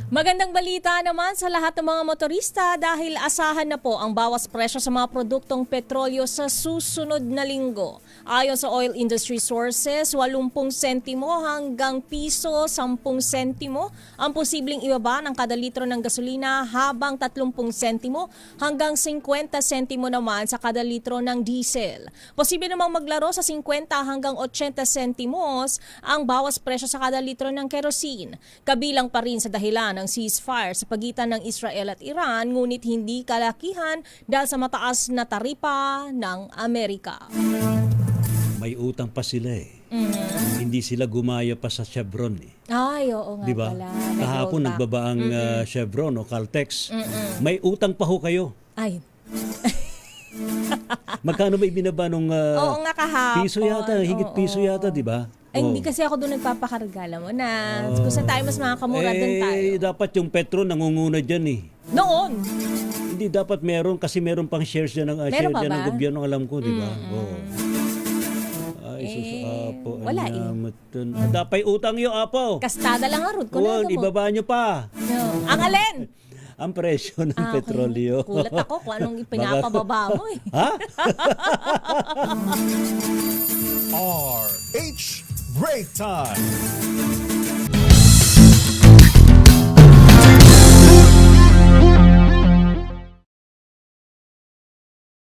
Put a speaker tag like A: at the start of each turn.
A: Magandang balita naman sa lahat ng mga motorista dahil asahan na po ang bawas presyo sa mga produktong petrolyo sa susunod na linggo. Ayon sa oil industry sources, 80 sentimo hanggang piso 10 sentimo ang posibleng ibaba ng kada litro ng gasolina habang 30 sentimo hanggang 50 sentimo naman sa kada litro ng diesel. Posible namang maglaro sa 50 hanggang 80 sentimos ang bawas presyo sa kada litro ng kerosene. Kabilang pa rin sa dahilan ng ceasefire sa pagitan ng Israel at Iran, ngunit hindi kalakihan dahil sa mataas na taripa ng Amerika.
B: May utang pa sila eh. Hindi sila gumaya pa sa Chevron eh.
A: Ay, oo nga
B: Diba?
A: pala.
B: Kahapon
A: Nag-utang.
B: nagbaba ang Chevron o Caltex. May utang pa ho kayo.
A: Ay,
B: Magkano ba ibinaba nung
A: oo nga kahapon.
B: piso yata, higit piso yata, di ba?
A: Ay,
B: Oo.
A: hindi kasi ako doon nagpapakarga, alam mo na. Kung saan tayo mas makakamura doon tayo.
B: Dapat yung Petron nangunguna dyan eh.
A: Noon!
B: Hindi dapat meron kasi meron pang shares dyan ng, share
A: pa
B: dyan ng
A: ba?
B: gobyerno, alam ko, di ba? Oo. Ay, sus, apo.
A: wala eh.
B: Dapay utang yung apo.
A: Kastada lang ang root ko na
B: Huwag, ibaba nyo pa.
A: No. Ang alin?
B: Ang presyo ng petrolyo.
A: Kulat ako kung anong pinapababa mo eh.
B: Ha?
C: RH Break Time.